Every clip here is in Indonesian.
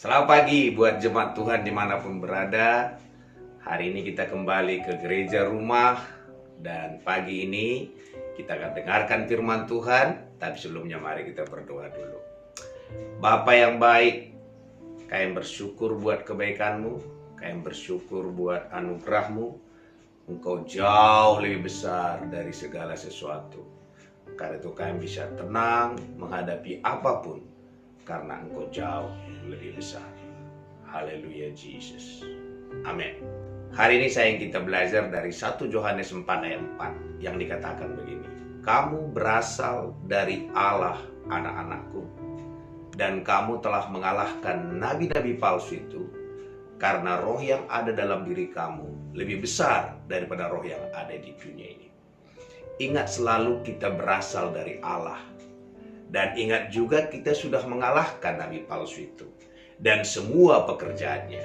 Selamat pagi buat jemaat Tuhan dimanapun berada. Hari ini kita kembali ke gereja rumah. Dan pagi ini kita akan dengarkan firman Tuhan. Tapi sebelumnya mari kita berdoa dulu. Bapa yang baik, kami bersyukur buat kebaikan-Mu, kami bersyukur buat anugerah-Mu. Engkau jauh lebih besar dari segala sesuatu. Karena itu kami bisa tenang menghadapi apapun, karena Engkau jauh lebih besar. Haleluya Jesus. Amin. Hari ini saya ingin kita belajar dari 1 Yohanes 4 ayat 4 yang dikatakan begini. Kamu berasal dari Allah, anak-anakku, dan kamu telah mengalahkan nabi-nabi palsu itu, karena roh yang ada dalam diri kamu lebih besar daripada roh yang ada di dunia ini. Ingat selalu kita berasal dari Allah. Dan ingat juga kita sudah mengalahkan nabi palsu itu dan semua pekerjaannya.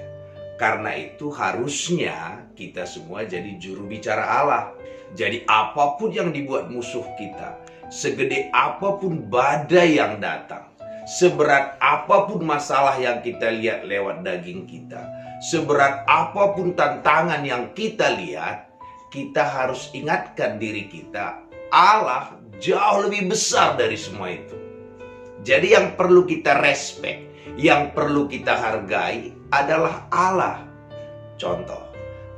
Karena itu harusnya kita semua jadi juru bicara Allah. Jadi apapun yang dibuat musuh kita, segede apapun badai yang datang, seberat apapun masalah yang kita lihat lewat daging kita, seberat apapun tantangan yang kita lihat, kita harus ingatkan diri kita, Allah jauh lebih besar dari semua itu. Jadi yang perlu kita respect, yang perlu kita hargai adalah Allah. Contoh,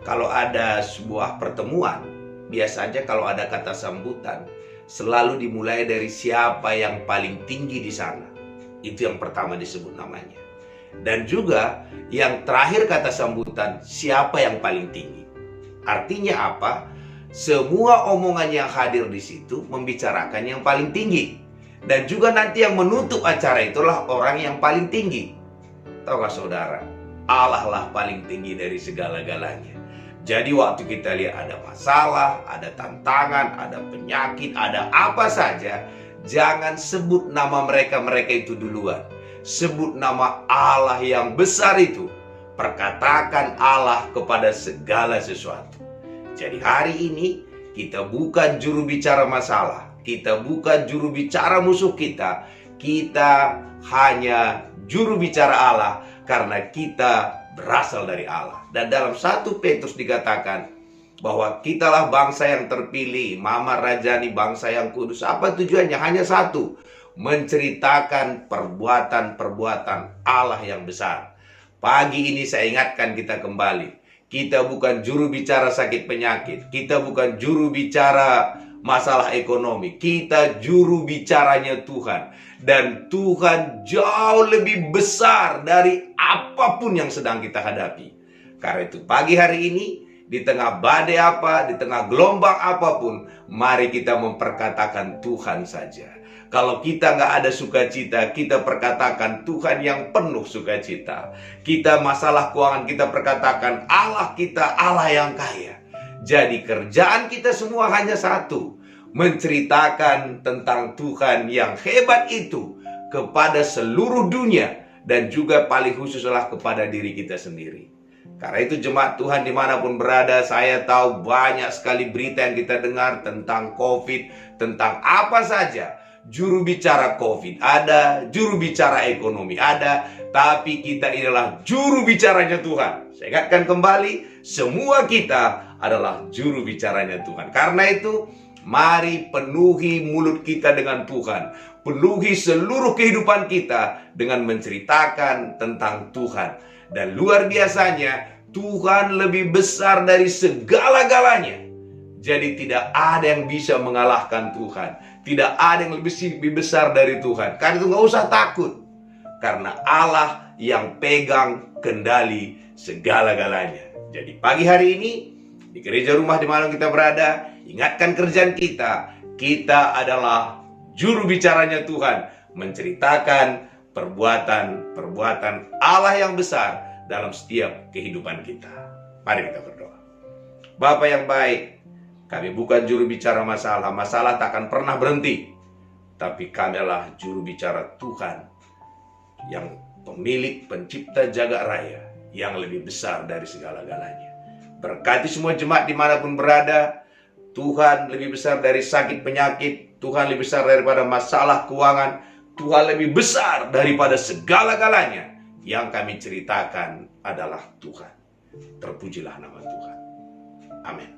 kalau ada sebuah pertemuan, biasanya kalau ada kata sambutan, selalu dimulai dari siapa yang paling tinggi di sana. Itu yang pertama disebut namanya. Dan juga yang terakhir kata sambutan, siapa yang paling tinggi. Artinya apa? Semua omongan yang hadir di situ membicarakan yang paling tinggi. Dan juga nanti yang menutup acara itulah orang yang paling tinggi. Tahukah saudara, Allah lah paling tinggi dari segala-galanya. Jadi waktu kita lihat ada masalah, ada tantangan, ada penyakit, ada apa saja, jangan sebut nama mereka itu duluan. Sebut nama Allah yang besar itu. Perkatakan Allah kepada segala sesuatu. Jadi hari ini kita bukan juru bicara masalah, kita bukan juru bicara musuh kita, kita hanya juru bicara Allah karena kita berasal dari Allah. Dan dalam 1 Petrus dikatakan bahwa kitalah bangsa yang terpilih, Mama Rajani, bangsa yang kudus. Apa tujuannya? Hanya satu, menceritakan perbuatan-perbuatan Allah yang besar. Pagi ini saya ingatkan kita kembali, kita bukan juru bicara sakit penyakit, kita bukan juru bicara masalah ekonomi, kita juru bicaranya Tuhan. Dan Tuhan jauh lebih besar dari apapun yang sedang kita hadapi. Karena itu pagi hari ini, di tengah badai apa, di tengah gelombang apapun, mari kita memperkatakan Tuhan saja. Kalau kita nggak ada sukacita, kita perkatakan Tuhan yang penuh sukacita. Kita masalah keuangan, kita perkatakan Allah kita, Allah yang kaya. Jadi kerjaan kita semua hanya satu, menceritakan tentang Tuhan yang hebat itu kepada seluruh dunia, dan juga paling khususlah kepada diri kita sendiri. Karena itu jemaat Tuhan dimanapun berada, saya tahu banyak sekali berita yang kita dengar tentang COVID, tentang apa saja. Juru bicara COVID ada, juru bicara ekonomi ada, tapi kita adalah juru bicaranya Tuhan. Saya ingatkan kembali, semua kita adalah juru bicaranya Tuhan. Karena itu, mari penuhi mulut kita dengan Tuhan. Penuhi seluruh kehidupan kita dengan menceritakan tentang Tuhan. Dan luar biasanya, Tuhan lebih besar dari segala-galanya. Jadi tidak ada yang bisa mengalahkan Tuhan. Tidak ada yang lebih besar dari Tuhan. Karena itu gak usah takut. Karena Allah yang pegang kendali segala-galanya. Jadi pagi hari ini, di gereja rumah di mana kita berada, ingatkan kerjaan kita. Kita adalah juru bicaranya Tuhan, menceritakan perbuatan-perbuatan Allah yang besar dalam setiap kehidupan kita. Mari kita berdoa. Bapa yang baik, kami bukan juru bicara masalah. Masalah tak akan pernah berhenti. Tapi kami adalah juru bicara Tuhan, yang pemilik, pencipta jagat raya, yang lebih besar dari segala-galanya. Berkati semua jemaat dimanapun berada. Tuhan lebih besar dari sakit penyakit, Tuhan lebih besar daripada masalah keuangan, Tuhan lebih besar daripada segala-galanya. Yang kami ceritakan adalah Tuhan. Terpujilah nama Tuhan. Amin.